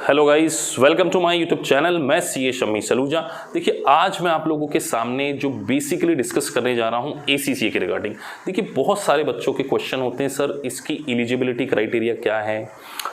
Hello guys, welcome to my YouTube channel. मैं CA Shammi Saluja. देखिए, आज मैं आप लोगों के सामने जो बेसिकली डिस्कस करने जा रहा हूं एसीसीए के रिगार्डिंग। देखिए, बहुत सारे बच्चों के क्वेश्चन होते हैं, सर इसकी एलिजिबिलिटी क्राइटेरिया क्या है,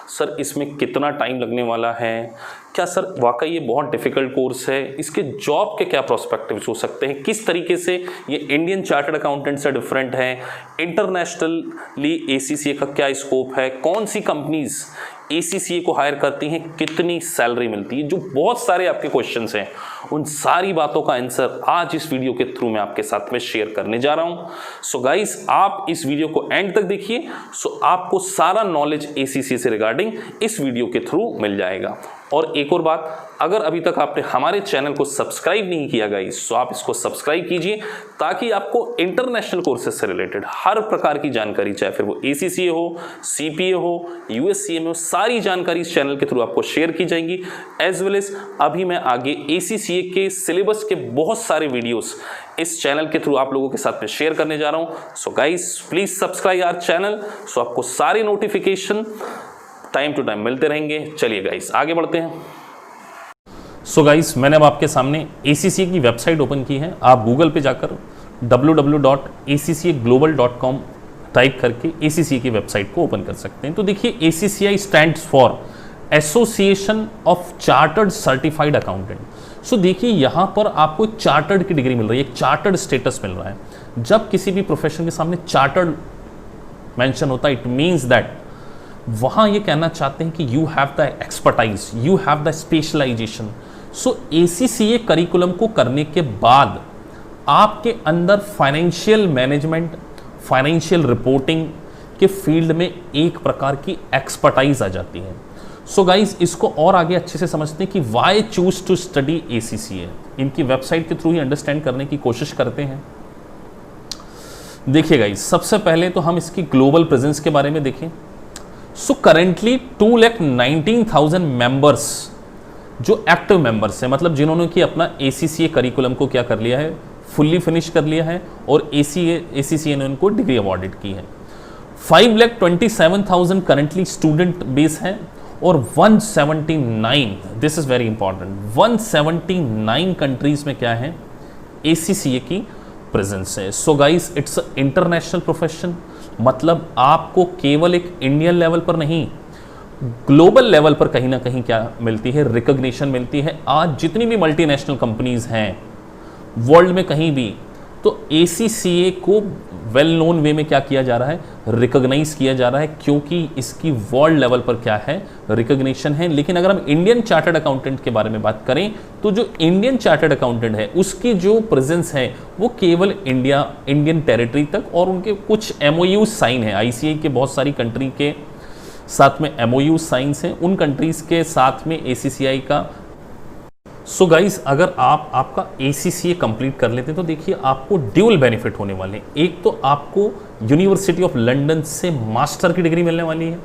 सर इसमें कितना टाइम लगने वाला है, क्या सर वाकई ये बहुत डिफिकल्ट कोर्स है, इसके जॉब के क्या प्रोस्पेक्टिव्स हो सकते हैं, किस तरीके से ये इंडियन चार्टर्ड अकाउंटेंट से डिफरेंट है, इंटरनेशनली एसीसीए का क्या स्कोप है, कौन सी कंपनीज एसीसीए को हायर करती हैं, कितनी सैलरी मिलती है, जो बहुत सारे आपके क्वेश्चंस हैं, उन सारी बातों का आंसर आज इस वीडियो के थ्रू मैं आपके साथ में शेयर करने जा रहा हूं। सो गाइस, आप इस वीडियो को एंड तक देखिए। सो आपको सारा नॉलेज एसीसीए से रिगार्डिंग इस वीडियो के थ्रू मिल जाएगा। और एक और बात, अगर अभी तक आपने हमारे चैनल को सब्सक्राइब नहीं किया गाइस, तो आप इसको सब्सक्राइब कीजिए, ताकि आपको इंटरनेशनल कोर्सेज से रिलेटेड हर प्रकार की जानकारी, चाहे फिर वो एसीसीए हो, सीपीए हो, यूएससीएम हो, सारी जानकारी इस चैनल के थ्रू आपको शेयर की जाएंगी। एज वेल एज अभी मैं आगे एसीसीए के सिलेबस के बहुत सारे वीडियोस इस चैनल के थ्रू आप लोगों के साथ में शेयर करने जा रहा हूं। So guys, please subscribe our channel, so आपको सारे नोटिफिकेशन टाइम टू टाइम मिलते रहेंगे। चलिए गाइस, आगे बढ़ते हैं। सो गाइस, मैंने अब आपके सामने एसीसीए की वेबसाइट ओपन की है। आप गूगल पे जाकर www.accaglobal.com टाइप करके एसीसीए की वेबसाइट को ओपन कर सकते हैं। तो देखिए, ACCA stands for association of chartered certified accountant. So देखिए, यहाँ पर आपको एक चार्टर्ड की डिग्री मिल रही है, एक चार्टर्ड स्टेटस मिल रहा है। जब किसी भी प्रोफेशन के सामने चार्टर्ड मेंशन होता है, इट मीन्स दैट वहाँ ये कहना चाहते हैं कि you have the expertise, you have the specialization. So ACCA curriculum को करने के बाद आपके अंदर फाइनेंशियल मैनेजमेंट, फाइनेंशियल रिपोर्टिंग के फील्ड में एक प्रकार की एक्सपर्टाइज आ जाती है। सो गाइज, इसको और आगे अच्छे से समझते हैं कि why choose to study ACCA. इनकी वेबसाइट के थ्रू ही अंडरस्टैंड करने की कोशिश करते हैं। देखिए गाइज, सबसे पहले तो हम इसकी ग्लोबल प्रेजेंस के बारे में देखें। सो करेंटली 2,19,000 मेंबर्स जो एक्टिव मेंबर्स हैं, मतलब जिन्होंने कि अपना एसीसीए करिकुलम को क्या कर लिया है, फुल्ली फिनिश कर लिया है, और एसीसीए ने उनको डिग्री अवॉर्डेड की है। 5,27,000 करेंटली स्टूडेंट बेस हैं, और 179, this is very important, 179 countries में क्या है, एसीसीए की प्रेजेंस है। So guys, it's international profession, मतलब आपको केवल एक इंडियन लेवल पर नहीं, ग्लोबल लेवल पर कहीं ना कहीं क्या मिलती है, रिकॉग्निशन मिलती है। आज जितनी भी मल्टीनेशनल कंपनीज हैं वर्ल्ड में कहीं भी, तो एसीसीए को वेल नोन वे में क्या किया जा रहा है, रिकॉग्नाइज किया जा रहा है, क्योंकि इसकी वर्ल्ड लेवल पर क्या है, रिकॉग्निशन है। लेकिन अगर हम इंडियन चार्टर्ड अकाउंटेंट के बारे में बात करें, तो जो इंडियन चार्टर्ड अकाउंटेंट है उसकी जो प्रेजेंस है वो केवल इंडियन टेरिटरी तक, और उनके कुछ एमओयू साइन है। आईसीए के बहुत सारी कंट्री के साथ में एमओयू साइंस हैं, उन कंट्रीज के साथ में एसीसीआई का। सो गाइस, अगर आपका एसीसीए कंप्लीट कर लेते हैं, तो देखिए आपको ड्यूल बेनिफिट होने वाले हैं। एक तो आपको यूनिवर्सिटी ऑफ लंदन से मास्टर की डिग्री मिलने वाली है,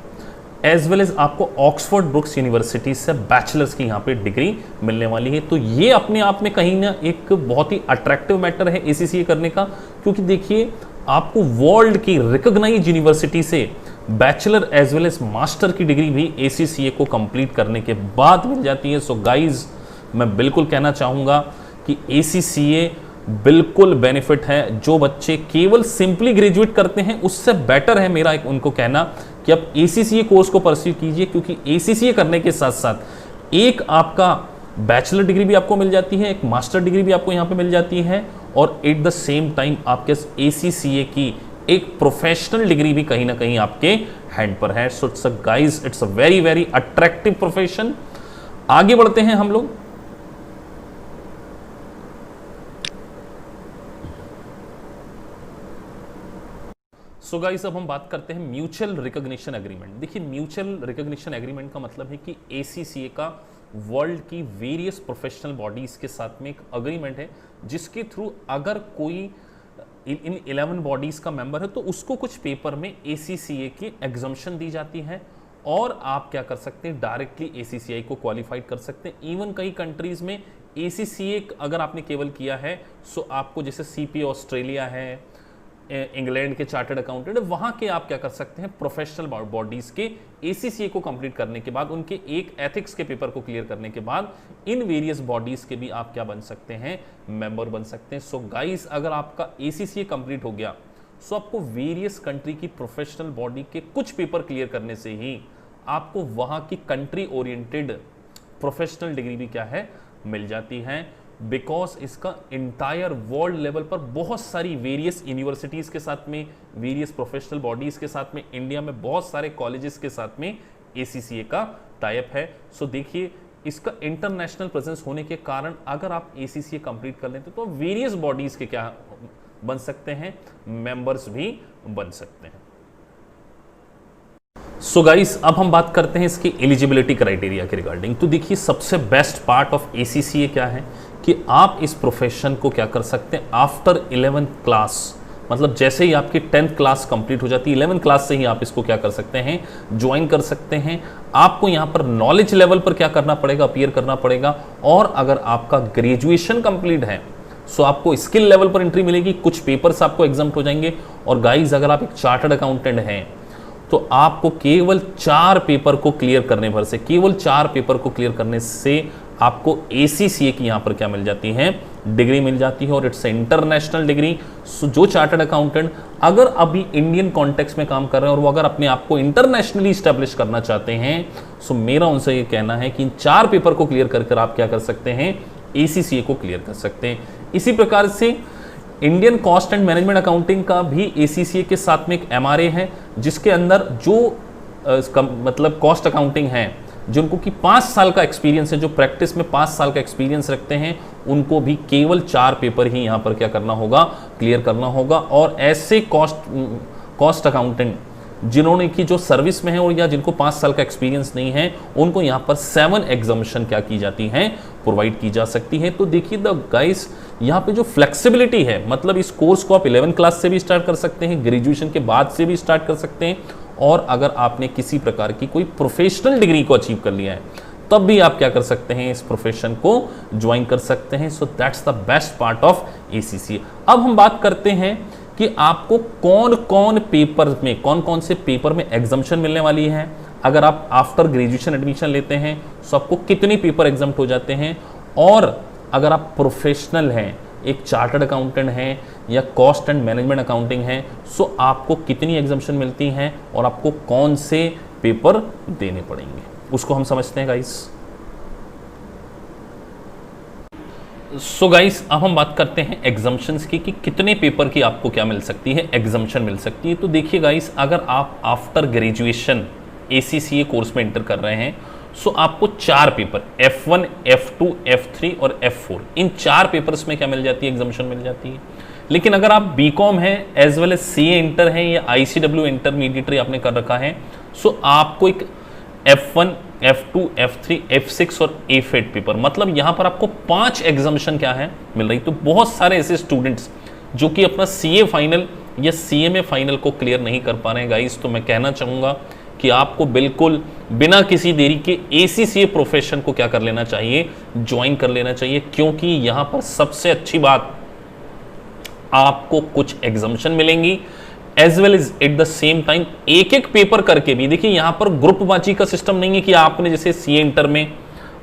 एज वेल एज आपको ऑक्सफोर्ड ब्रुक्स यूनिवर्सिटी से बैचलर्स की यहाँ पे डिग्री मिलने वाली है। तो ये अपने आप में कहीं ना एक बहुत ही अट्रैक्टिव मैटर है एसीसीए करने का, क्योंकि देखिए आपको वर्ल्ड की रिकॉग्नाइज्ड यूनिवर्सिटी से bachelor as well as master की डिग्री भी एसीसीए को कंप्लीट करने के बाद मिल जाती है। सो गाइज, मैं बिल्कुल कहना चाहूँगा कि एसीसीए बिल्कुल बेनिफिट है। जो बच्चे केवल सिंपली ग्रेजुएट करते हैं, उससे बेटर है मेरा उनको कहना कि आप एसीसीए कोर्स को परस्यू कीजिए, क्योंकि एसीसीए करने के साथ साथ एक आपका बैचलर डिग्री भी आपको मिल जाती है, एक मास्टर डिग्री भी आपको यहाँ पे मिल जाती है, और एट द सेम टाइम आपके एसीसीए की एक प्रोफेशनल डिग्री भी कहीं ना कहीं आपके हैंड पर है। So it's guys, it's a very very attractive profession. आगे बढ़ते हैं हम लोग। सो गाइस, अब हम बात करते हैं म्यूचुअल रिकॉग्निशन एग्रीमेंट। देखिए, म्यूचुअल रिकॉग्निशन एग्रीमेंट का मतलब है कि एसीसीए का वर्ल्ड की वेरियस प्रोफेशनल बॉडीज के साथ में एक अग्रीमेंट है, जिसके थ्रू अगर कोई इन 11 बॉडीज का मेंबर है, तो उसको कुछ पेपर में एसीसीए की एग्जम्पशन दी जाती है, और आप क्या कर सकते हैं, डायरेक्टली एसीसीआई को क्वालिफाइड कर सकते हैं। इवन कई कंट्रीज में एसीसीए अगर आपने केवल किया है, सो आपको जैसे सीपी ऑस्ट्रेलिया है, इंग्लैंड के चार्टर्ड अकाउंटेंट, वहां के आप क्या कर सकते हैं, प्रोफेशनल बॉडीज के ACCA को कंप्लीट करने के बाद, उनके एक एथिक्स के पेपर को क्लियर करने के बाद इन वेरियस बॉडीज के भी आप क्या बन सकते हैं, मेंबर बन सकते हैं। सो गाइस, अगर आपका ACCA कंप्लीट हो गया, सो आपको वेरियस कंट्री की प्रोफेशनल बॉडी के कुछ पेपर क्लियर करने से ही आपको वहां की कंट्री ओरिएंटेड प्रोफेशनल डिग्री भी क्या है, मिल जाती है। बिकॉज इसका इंटायर वर्ल्ड लेवल पर बहुत सारी वेरियस यूनिवर्सिटीज के साथ में, वेरियस प्रोफेशनल बॉडीज के साथ में, इंडिया में बहुत सारे कॉलेजेस के साथ में ACCA का टाइप है। सो देखिए, इसका इंटरनेशनल प्रेजेंस होने के कारण अगर आप ACCA कंप्लीट कर लेते तो वेरियस बॉडीज के क्या बन सकते हैं, मेंबर्स भी बन सकते हैं। सो गाइस, अब हम बात करते हैं इसकी एलिजिबिलिटी क्राइटेरिया के रिगार्डिंग। तो देखिए, सबसे बेस्ट पार्ट ऑफ ACCA क्या है कि आप इस प्रोफेशन को क्या कर सकते हैं, आफ्टर 11th क्लास, मतलब जैसे ही आपकी 10th क्लास कंप्लीट हो जाती है, 11th क्लास से ही आप इसको क्या कर सकते हैं, ज्वाइन कर सकते हैं। आपको यहाँ पर नॉलेज लेवल पर क्या करना पड़ेगा, अपीयर करना पड़ेगा। और अगर आपका ग्रेजुएशन कंप्लीट है, सो आपको स्किल लेवल पर एंट्री मिलेगी, कुछ पेपर्स आपको एग्जाम्प्ट हो जाएंगे। और गाइज, अगर आप एक चार्टर्ड अकाउंटेंट हैं तो आपको केवल 4 पेपर को क्लियर करने भर से, केवल 4 पेपर को क्लियर करने से आपको ACCA की यहां पर क्या मिल जाती है, डिग्री मिल जाती है। और इट्स इंटरनेशनल डिग्री। सो जो चार्टर्ड अकाउंटेंट अगर अभी इंडियन कॉन्टेक्स्ट में काम कर रहे हैं और वो अगर अपने आप को इंटरनेशनली स्टैब्लिश करना चाहते हैं, सो मेरा उनसे ये कहना है कि इन 4 पेपर को क्लियर कर आप क्या कर सकते हैं, ACCA को क्लियर कर सकते हैं। इसी प्रकार से Indian cost and management accounting का भी ACCA के साथ में एक MRA है, जिसके अंदर जो मतलब कॉस्ट अकाउंटिंग है, जिनको कि 5 साल का एक्सपीरियंस है, जो प्रैक्टिस में 5 साल का एक्सपीरियंस रखते हैं, उनको भी केवल 4 पेपर ही यहाँ पर क्या करना होगा, क्लियर करना होगा। और ऐसे कॉस्ट अकाउंटेंट जिन्होंने की जो सर्विस में है और या जिनको 5 साल का एक्सपीरियंस नहीं है, उनको यहाँ पर 7 एग्जामिशन क्या की जाती हैं, प्रोवाइड की जा सकती है। तो देखिए द गाइस, यहाँ पे जो फ्लेक्सिबिलिटी है, मतलब इस कोर्स को आप 11 क्लास से भी स्टार्ट कर सकते हैं, ग्रेजुएशन के बाद से भी स्टार्ट कर सकते हैं, और अगर आपने किसी प्रकार की कोई प्रोफेशनल डिग्री को अचीव कर लिया है, तब भी आप क्या कर सकते हैं, इस प्रोफेशन को ज्वाइन कर सकते हैं। So that's the best part of ACCA। अब हम बात करते हैं कि आपको कौन कौन पेपर में, कौन कौन से पेपर में एग्जाम्शन मिलने वाली है। अगर आप आफ्टर ग्रेजुएशन एडमिशन लेते हैं तो आपको कितने पेपर एग्जाम्प्ट हो जाते हैं, और अगर आप प्रोफेशनल हैं, एक चार्टर्ड अकाउंटेंट हैं या कॉस्ट एंड मैनेजमेंट अकाउंटिंग है, सो आपको कितनी एग्जाम्शन मिलती हैं और आपको कौन से पेपर देने पड़ेंगे, उसको हम समझते हैं गाइस। सो गाइस, अब हम बात करते हैं एग्जाम्शंस की कि कितने पेपर की आपको क्या मिल सकती है, एग्जाम्शन मिल सकती है। तो देखिए गाइस, अगर आप आफ्टर ग्रेजुएशन ACCA कोर्स में एंटर कर रहे हैं, सो आपको 4 पेपर F1, F2, F3 और F4, इन 4 पेपर्स में क्या मिल जाती है, एग्जाम्शन मिल जाती है। लेकिन अगर आप BCom है as well as CA inter है या ICW इंटरमीडिएटरी आपने कर रखा है, सो आपको एक F1, F2, F3, F6 और F8 पेपर, मतलब यहां पर आपको 5 एग्जाम्शन क्या है, मिल रही। तो बहुत सारे ऐसे स्टूडेंट्स जो कि अपना CA फाइनल या CMA फाइनल को क्लियर नहीं कर पा रहे हैं गाइस, तो मैं कहना चाहूंगा कि आपको बिल्कुल बिना किसी देरी के ACCA प्रोफेशन को क्या कर लेना चाहिए, ज्वाइन कर लेना चाहिए। क्योंकि यहां पर सबसे अच्छी बात, आपको कुछ एग्जाम्शन मिलेंगी as well as at the same time एक एक पेपर करके भी। देखिए, यहां पर ग्रुपबाजी का सिस्टम नहीं है कि आपने जैसे CA इंटर में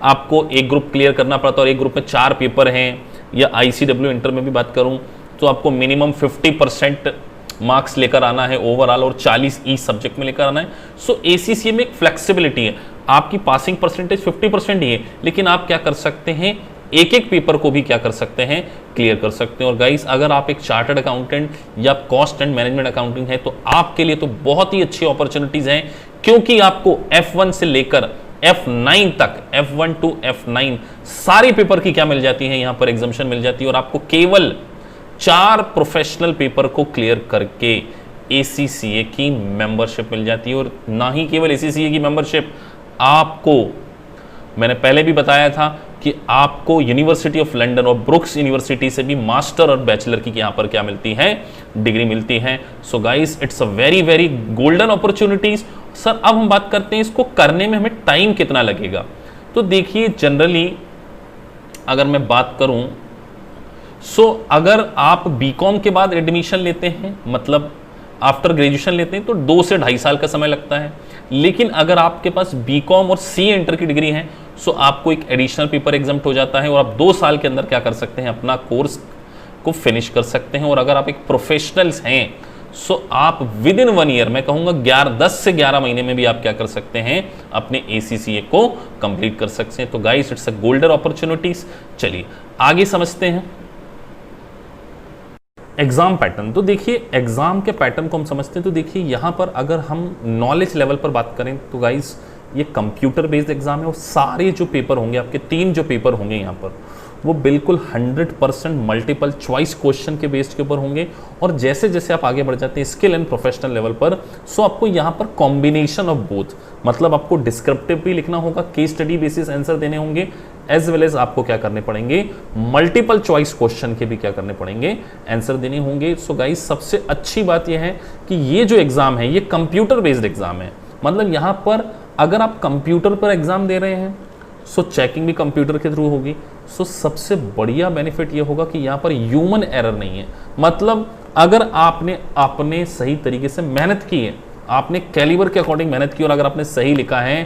आपको एक ग्रुप क्लियर करना पड़ता और एक ग्रुप में 4 पेपर हैं, या ICW इंटर में भी बात करूं तो आपको मिनिमम 50% मार्क्स लेकर आना है ओवरऑल और 40 ईच सब्जेक्ट में लेकर आना है। सो ACCA में एक फ्लेक्सिबिलिटी है, आपकी पासिंग परसेंटेज 50% ही है, लेकिन आप क्या कर सकते हैं, एक एक पेपर को भी क्या कर सकते हैं, क्लियर कर सकते हैं। और गाइस, अगर आप एक चार्टर्ड अकाउंटेंट या कॉस्ट एंड मैनेजमेंट अकाउंटिंग है, तो आपके लिए तो बहुत ही अच्छी अपॉर्चुनिटीज हैं, क्योंकि आपको F1 से लेकर F9 तक, F1 to F9 सारी पेपर की क्या मिल जाती है, यहां पर एग्जाम्शन मिल जाती है। और आपको केवल 4 प्रोफेशनल पेपर को क्लियर करके ACCA की मेंबरशिप मिल जाती है। और ना ही केवल ACCA की मेंबरशिप, आपको मैंने पहले भी बताया था कि आपको यूनिवर्सिटी ऑफ लंदन और ब्रुक्स यूनिवर्सिटी से भी मास्टर और बैचलर की यहां पर क्या मिलती है, डिग्री मिलती है। So guys, it's a very very golden opportunities. Sir, अब हम बात करते हैं इसको करने में हमें टाइम कितना लगेगा। तो देखिए, जनरली अगर मैं बात करूं अगर आप बीकॉम के बाद एडमिशन लेते हैं, मतलब आफ्टर ग्रेजुएशन लेते हैं, तो 2 से 2.5 साल का समय लगता है। लेकिन अगर आपके पास बीकॉम और सी इंटर की डिग्री है, आपको एक एडिशनल पेपर एग्जाम हो जाता है और आप 2 साल के अंदर क्या कर सकते हैं, अपना कोर्स को फिनिश कर सकते हैं। और अगर आप एक प्रोफेशनल्स हैं, आप विद इन 1 ईयर, मैं कहूँगा 10 से 11 महीने में भी आप क्या कर सकते हैं, अपने ACCA को कंप्लीट कर सकते हैं। तो guys, it's a golden opportunities. चलिए आगे समझते हैं एग्जाम पैटर्न। तो देखिए, एग्जाम के पैटर्न को हम समझते हैं। तो देखिए यहाँ पर अगर हम नॉलेज लेवल पर बात करें तो गाइस, ये कंप्यूटर बेस्ड एग्जाम है और सारे जो पेपर होंगे आपके, 3 जो पेपर होंगे यहाँ पर, वो बिल्कुल 100% मल्टीपल चॉइस क्वेश्चन के बेस्ड के ऊपर होंगे। और जैसे जैसे आप आगे बढ़ जाते हैं स्किल एंड प्रोफेशनल लेवल पर, आपको यहाँ पर कॉम्बिनेशन ऑफ बोथ, मतलब आपको डिस्क्रिप्टिव भी लिखना होगा, केस स्टडी बेसिस आंसर देने होंगे, एज वेल एज आपको क्या करने पड़ेंगे, मल्टीपल चॉइस क्वेश्चन के भी क्या करने पड़ेंगे, आंसर देने होंगे। गाइस, सबसे अच्छी बात यह है कि ये जो एग्जाम है ये कंप्यूटर बेस्ड एग्जाम है। मतलब यहाँ पर अगर आप कंप्यूटर पर एग्जाम दे रहे हैं, चेकिंग भी कंप्यूटर के थ्रू होगी। सबसे बढ़िया बेनिफिट ये होगा कि यहाँ पर ह्यूमन एरर नहीं है। मतलब अगर आपने सही तरीके से मेहनत की है, आपने कैलिबर के अकॉर्डिंग मेहनत की और अगर आपने सही लिखा है,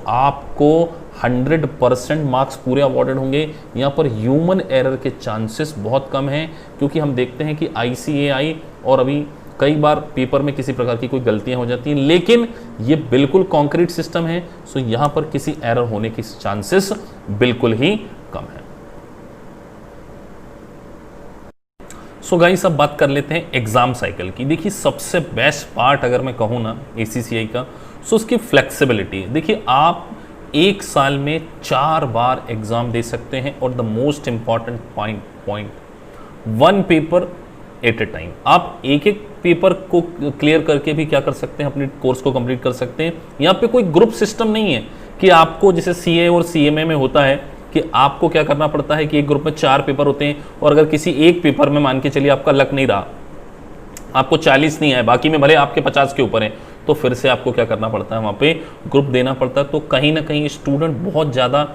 आपको 100% मार्क्स पूरे अवॉर्डेड होंगे। यहाँ पर ह्यूमन एरर के चांसेस बहुत कम हैं, क्योंकि हम देखते हैं कि ICAI और अभी कई बार पेपर में किसी प्रकार की कोई गलतियां हो जाती हैं, लेकिन ये बिल्कुल कॉन्क्रीट सिस्टम है। यहाँ पर किसी एरर होने की चांसेस बिल्कुल ही कम है। गाइस, अब बात कर लेते हैं एग्जाम साइकिल की। देखिए, सबसे बेस्ट पार्ट अगर मैं कहूँ ना ACCI का, उसकी फ्लेक्सिबिलिटी। देखिए, आप 1 साल में 4 बार एग्जाम दे सकते हैं और the most important point 1 paper at a time. आप एक पेपर को क्लियर करके भी क्या कर सकते हैं, अपने कोर्स को कंप्लीट कर सकते हैं। यहाँ पे कोई ग्रुप सिस्टम नहीं है कि आपको, जैसे CA और CMA में होता है कि आपको क्या करना पड़ता है कि एक ग्रुप में 4 पेपर होते हैं और अगर किसी एक पेपर में मान के चलिए आपका लक नहीं रहा, आपको 40 नहीं आए, बाकी में भले आपके 50 के ऊपर है, तो फिर से आपको क्या करना पड़ता है, वहाँ पे ग्रुप देना पड़ता है। तो कहीं ना कहीं स्टूडेंट बहुत ज़्यादा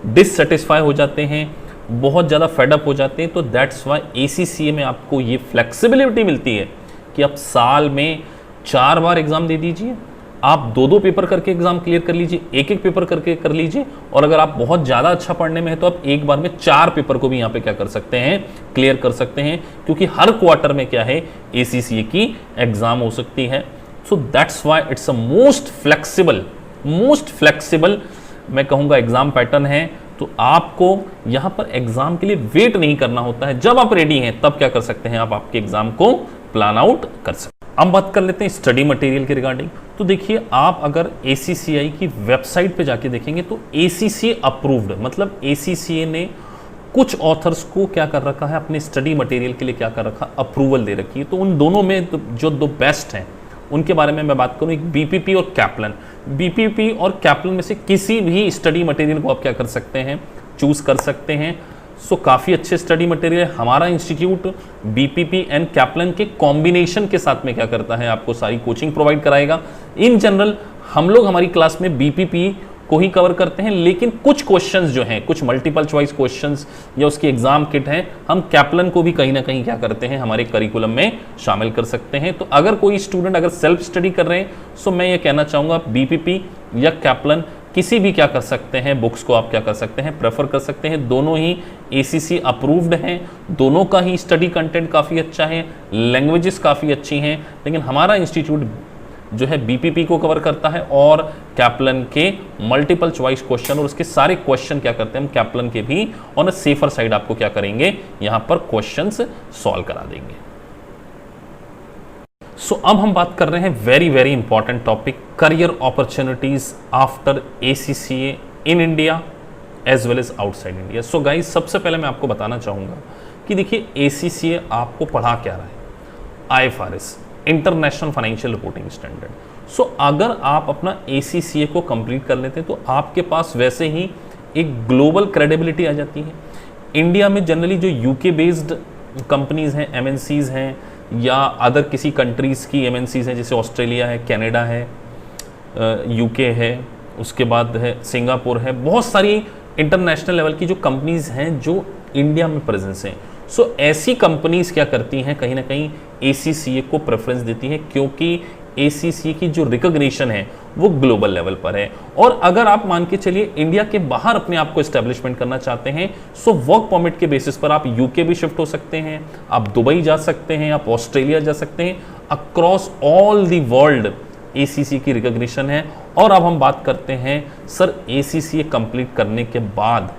डिससेटिस्फाई हो जाते हैं, बहुत ज़्यादा फेडअप हो जाते हैं। तो दैट्स वाई ACCA में आपको ये फ्लेक्सिबिलिटी मिलती है कि आप साल में 4 बार एग्जाम दे दीजिए, आप 2-2 पेपर करके एग्जाम क्लियर कर लीजिए, एक पेपर करके कर लीजिए। और अगर आप बहुत ज़्यादा अच्छा पढ़ने में है तो आप एक बार में 4 पेपर को भी यहाँ पे क्या कर सकते हैं, क्लियर कर सकते हैं, क्योंकि हर क्वार्टर में क्या है, ACCA की एग्जाम हो सकती है। That's why it's a most flexible मैं कहूँगा एग्जाम पैटर्न है। तो आपको यहाँ पर एग्जाम के लिए वेट नहीं करना होता है, जब आप रेडी हैं तब क्या कर सकते हैं, आप आपके एग्जाम को प्लान आउट कर सकते हैं। अब बात कर लेते हैं स्टडी मटेरियल के रिगार्डिंग। तो देखिए, आप अगर ACCI की वेबसाइट पे जाके देखेंगे तो ACCA अप्रूव्ड, मतलब ACCA ने कुछ ऑथर्स को क्या कर रखा है, अपने स्टडी मटेरियल के लिए क्या कर रखा, अप्रूवल दे रखी है। तो उन दोनों में जो 2 बेस्ट हैं उनके बारे में मैं बात करूं, एक BPP और कैप्लन। BPP और कैप्लन में से किसी भी स्टडी मटेरियल को आप क्या कर सकते हैं, चूज कर सकते हैं। काफ़ी अच्छे स्टडी मटेरियल है। हमारा इंस्टीट्यूट BPP एंड कैप्लन के कॉम्बिनेशन के साथ में क्या करता है, आपको सारी कोचिंग प्रोवाइड कराएगा। इन जनरल हम लोग हमारी क्लास में BPP को ही कवर करते हैं, लेकिन कुछ क्वेश्चंस जो हैं, कुछ मल्टीपल चॉइस क्वेश्चंस या उसकी एग्जाम किट है, हम कैप्लन को भी कहीं ना कहीं क्या करते हैं, हमारे करिकुलम में शामिल कर सकते हैं। तो अगर कोई स्टूडेंट अगर सेल्फ स्टडी कर रहे हैं, मैं ये कहना चाहूँगा BPP या कैप्लन किसी भी क्या कर सकते हैं, बुक्स को आप क्या कर सकते हैं, प्रेफर कर सकते हैं। दोनों ही ACCA अप्रूव्ड हैं, दोनों का ही स्टडी कंटेंट काफ़ी अच्छा है, लैंग्वेजेस काफ़ी अच्छी हैं। लेकिन हमारा इंस्टीट्यूट जो है BPP को कवर करता है और कैप्लन के मल्टीपल चॉइस क्वेश्चन और उसके सारे क्वेश्चन क्या करते हैं, हम कैप्लन के भी ऑन अ सेफर साइड आपको क्या करेंगे, यहाँ पर क्वेश्चंस सॉल्व करा देंगे। अब हम बात कर रहे हैं very important topic, career opportunities after ACCA in India as well as outside India. Guys, सबसे पहले मैं आपको बताना चाहूँगा कि देखिए ACCA आपको पढ़ा क्या रहा है, IFRS, international financial reporting standard. अगर आप अपना ACCA को कंप्लीट कर लेते हैं तो आपके पास वैसे ही एक ग्लोबल क्रेडिबिलिटी आ जाती है। इंडिया में जनरली जो UK बेस्ड कंपनीज हैं, MNCs हैं, या अदर किसी कंट्रीज़ की MNCs हैं, जैसे ऑस्ट्रेलिया है, कनाडा है, UK है, उसके बाद है सिंगापुर है, बहुत सारी इंटरनेशनल लेवल की जो कंपनीज़ हैं जो इंडिया में प्रेजेंस हैं। सो ऐसी कंपनीज क्या करती हैं, कहीं ना कहीं ACCA को प्रेफरेंस देती हैं, क्योंकि ACCA की जो रिकॉग्निशन है वो ग्लोबल लेवल पर है। और अगर आप मान के चलिए इंडिया के बाहर अपने आप को एस्टेब्लिशमेंट करना चाहते हैं, सो वर्क परमिट के बेसिस पर आप यूके भी शिफ्ट हो सकते हैं, आप दुबई जा सकते हैं, आप ऑस्ट्रेलिया जा सकते हैं। Across all the world ACCA की रिकॉग्निशन है। और अब हम बात करते हैं सर ACCA कंप्लीट करने के बाद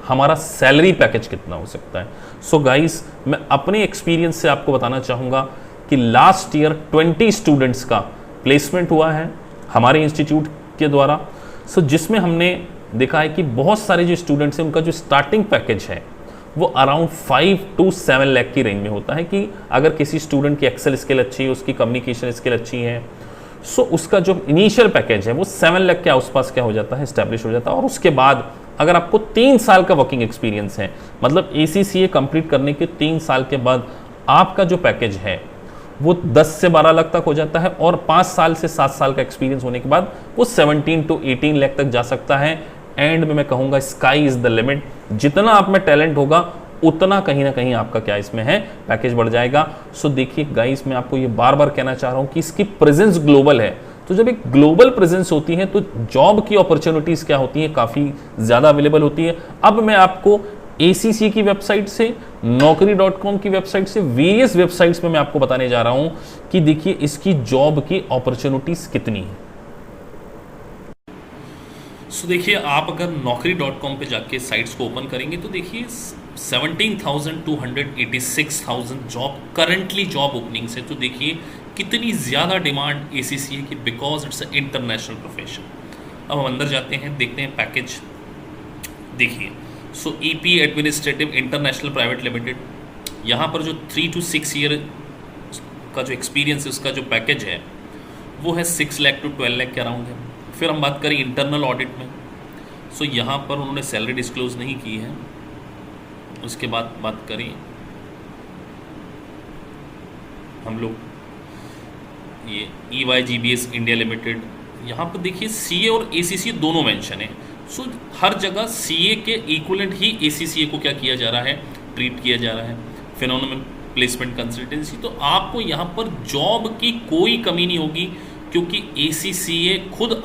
हमारा सैलरी पैकेज कितना हो सकता है। सो गाइस, मैं अपने एक्सपीरियंस से आपको बताना चाहूँगा कि लास्ट ईयर 20 स्टूडेंट्स का प्लेसमेंट हुआ है हमारे इंस्टीट्यूट के द्वारा। सो जिसमें हमने देखा है कि बहुत सारे जो स्टूडेंट्स हैं उनका जो स्टार्टिंग पैकेज है वो अराउंड 5 to 7 लाख की रेंज में होता है, कि अगर किसी स्टूडेंट की एक्सेल स्किल अच्छी है, उसकी कम्युनिकेशन स्किल अच्छी है, सो उसका जो इनिशियल पैकेज है वो 7 लाख के आसपास क्या हो जाता है, एस्टैब्लिश हो जाता है। और उसके बाद अगर आपको 3 साल का वर्किंग एक्सपीरियंस है, मतलब ACCA कंप्लीट करने के 3 साल के बाद आपका जो पैकेज है वो 10 से 12 लाख तक हो जाता है। और 5 साल से 7 साल का एक्सपीरियंस होने के बाद वो 17 to 18 लाख तक जा सकता है। एंड में मैं कहूँगा स्काई इज द लिमिट, जितना आप में टैलेंट होगा उतना कहीं ना कहीं आपका क्या इसमें है, पैकेज बढ़ जाएगा। सो देखिए गाइस, मैं आपको ये बार बार कहना चाह रहा हूँ कि इसकी प्रेजेंस ग्लोबल है। तो जब एक ग्लोबल प्रेजेंस होती है तो जॉब की अपॉर्चुनिटीज़ क्या होती हैं, काफ़ी ज़्यादा अवेलेबल होती है। अब मैं आपको ACCA की वेबसाइट से, naukri.com की वेबसाइट से, वेरियस वेबसाइट्स पे मैं आपको बताने जा रहा हूँ कि देखिए इसकी जॉब की अपॉर्चुनिटीज़ कितनी है। सो देखिए, आप अगर naukri.com पे जाके साइट्स को ओपन करेंगे तो देखिए 17,000 to 186,000 job currently job openings है। तो देखिए कितनी ज़्यादा डिमांड ACCA की, because it's a international profession. अब हम अंदर जाते हैं, देखते हैं पैकेज। देखिए, सो EP administrative international private limited, यहाँ पर जो 3 to 6 ईयर का जो एक्सपीरियंस है उसका जो पैकेज है वो है 6 लाख to 12 लाख के अराउंड है। फिर हम बात करें इंटरनल ऑडिट में, सो यहाँ पर उन्होंने सैलरी डिस्क्लोज नहीं की है। उसके बाद बात करें हम लोग ये EYGBS इंडिया लिमिटेड, यहाँ पर देखिए CA और ACCA दोनों मेंशन है। सो हर जगह CA के इक्वलेंट ही ACCA को क्या किया जा रहा है, ट्रीट किया जा रहा है। फिनोमेनल प्लेसमेंट कंसल्टेंसी, तो आपको यहाँ पर जॉब की कोई कमी नहीं होगी, क्योंकि ACCA खुद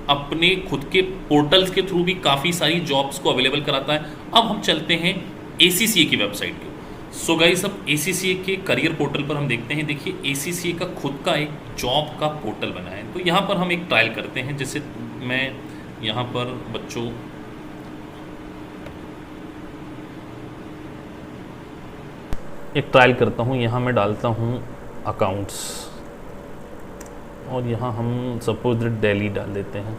अपने खुद के पोर्टल्स के थ्रू भी काफ़ी सारी जॉब्स को अवेलेबल कराता है। अब हम चलते हैं ACCA की वेबसाइट पे। सो गाइस, अब ACCA के करियर पोर्टल पर हम देखते हैं। देखिए ACCA का खुद का एक जॉब का पोर्टल बना है। तो यहाँ पर हम एक ट्रायल करते हैं, जैसे मैं यहाँ पर बच्चों एक ट्रायल करता हूँ। यहाँ मैं डालता हूँ अकाउंट्स, और यहाँ हम सपोज दिल्ली डाल देते हैं।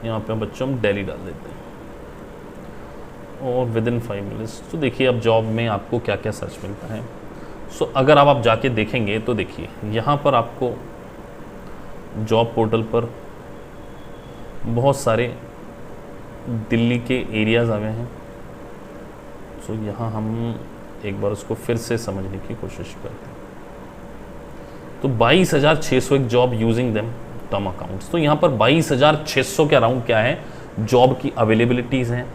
यहाँ पे बच्चों हम दिल्ली डाल देते हैं, और विद इन 5 मिनट्स। तो देखिए अब जॉब में आपको क्या क्या सर्च मिलता है। सो अगर आप जाके देखेंगे तो देखिए यहाँ पर आपको जॉब पोर्टल पर बहुत सारे दिल्ली के एरियाज़ आ गए हैं। सो यहाँ हम एक बार उसको फिर से समझने की कोशिश करते हैं। तो 22,600 एक job using them term accounts. तो यहाँ पर 22,600 के अराउंड क्या है, जॉब की अवेलेबिलिटीज़ हैं।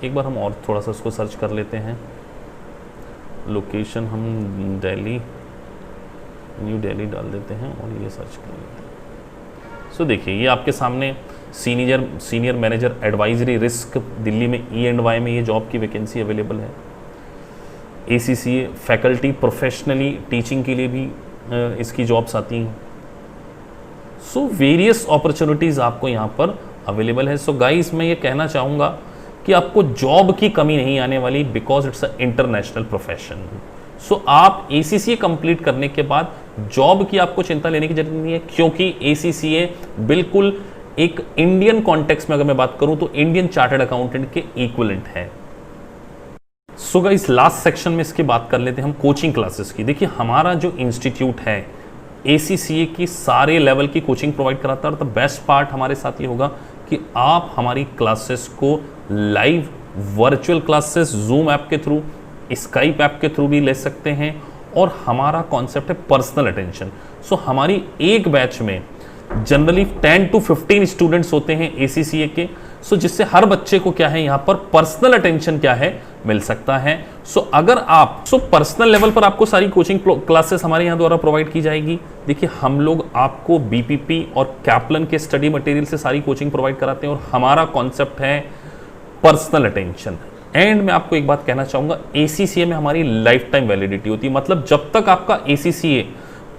एक बार हम और थोड़ा सा उसको सर्च कर लेते हैं। लोकेशन हम दिल्ली, न्यू दिल्ली डाल देते हैं और ये सर्च कर लेते हैं। सो देखिए ये आपके सामने senior manager advisory risk Delhi में E&Y में ये जॉब की वैकेंसी अवेलेबल है। ACCA फैकल्टी प्रोफेशनली टीचिंग के लिए भी इसकी जॉब्स आती हैं। सो वेरियस अपॉर्चुनिटीज़ आपको यहाँ पर अवेलेबल है। सो गाइस, मैं ये कहना चाहूँगा कि आपको जॉब की कमी नहीं आने वाली, because it's a international profession. So आप ACCA कंप्लीट करने के बाद जॉब की आपको चिंता लेने की जरूरत नहीं है, क्योंकि ACCA बिल्कुल एक इंडियन कॉन्टेक्स्ट में अगर मैं बात करूं तो इंडियन चार्टर्ड अकाउंटेंट के इक्विवेलेंट है। सो गाइस, लास्ट सेक्शन में इसकी बात कर लेते हैं हम कोचिंग क्लासेस की। देखिए हमारा जो इंस्टीट्यूट है ACCA की सारे लेवल की कोचिंग प्रोवाइड कराता है, और द बेस्ट पार्ट हमारे साथ ये होगा कि आप हमारी क्लासेस को live virtual classes zoom app के थ्रू, स्काइप ऐप के थ्रू भी ले सकते हैं। और हमारा कॉन्सेप्ट है पर्सनल अटेंशन। सो हमारी एक बैच में जनरली 10 to 15 स्टूडेंट्स होते हैं ACCA के। सो जिससे हर बच्चे को क्या है यहाँ पर पर्सनल अटेंशन क्या है मिल सकता है। सो अगर आप पर्सनल लेवल पर आपको सारी कोचिंग क्लासेस हमारे यहाँ द्वारा प्रोवाइड की जाएगी। देखिए हम लोग आपको BPP और कैप्लन के स्टडी मटेरियल से सारी कोचिंग प्रोवाइड कराते हैं और हमारा कॉन्सेप्ट है पर्सनल अटेंशन। एंड मैं आपको एक बात कहना चाहूंगा, ACCA में हमारी लाइफ टाइम वैलिडिटी होती है, मतलब जब तक आपका ACCA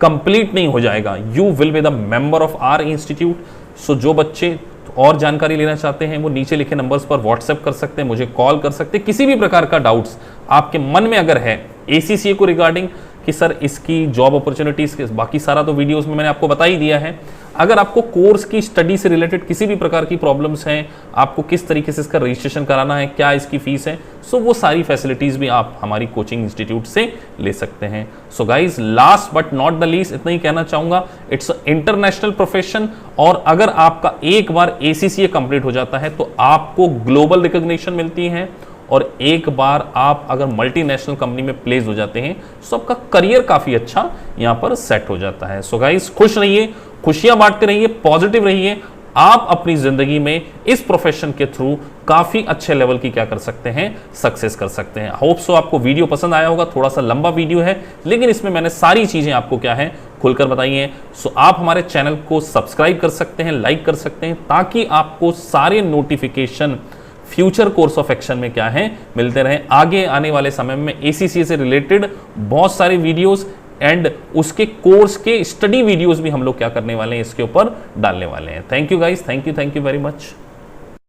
कंप्लीट नहीं हो जाएगा you will be the member of our institute. So जो बच्चे और जानकारी लेना चाहते हैं वो नीचे लिखे नंबर्स पर व्हाट्सएप कर सकते हैं, मुझे कॉल कर सकते हैं। किसी भी प्रकार का डाउट्स आपके मन में अगर है ACCA को रिगार्डिंग कि सर इसकी जॉब अपॉर्चुनिटीज, बाकी सारा तो वीडियोस में मैंने आपको बता ही दिया है। अगर आपको कोर्स की स्टडी से रिलेटेड किसी भी प्रकार की प्रॉब्लम्स हैं, आपको किस तरीके से इसका रजिस्ट्रेशन कराना है, क्या इसकी फीस है, सो वो सारी फैसिलिटीज भी आप हमारी कोचिंग इंस्टीट्यूट से ले सकते हैं। So guys last but not the least इतना ही कहना चाहूंगा, इट्स इंटरनेशनल प्रोफेशन और अगर आपका एक बार ACCA कंप्लीट हो जाता है तो आपको ग्लोबल रिकॉग्निशन मिलती है और एक बार आप अगर मल्टीनेशनल कंपनी में प्लेस हो जाते हैं तो आपका करियर काफी अच्छा यहां पर सेट हो जाता है। सो गाइस खुश रहिए, खुशियां बांटते रहिए, पॉजिटिव रहिए। आप अपनी जिंदगी में इस प्रोफेशन के थ्रू काफी अच्छे लेवल की क्या कर सकते हैं, सक्सेस कर सकते हैं। होप सो आपको वीडियो पसंद आया होगा। थोड़ा सा लंबा वीडियो है लेकिन इसमें मैंने सारी चीजें आपको क्या है खुलकर बताई हैं। सो आप हमारे चैनल को सब्सक्राइब कर सकते हैं, लाइक कर सकते हैं ताकि आपको सारे notification future course of action में क्या है मिलते रहे। आगे आने वाले समय में ACCA से रिलेटेड बहुत सारे वीडियोस एंड उसके कोर्स के स्टडी वीडियोस भी हम लोग क्या करने वाले हैं, इसके ऊपर डालने वाले हैं। Thank you guys, thank you very much.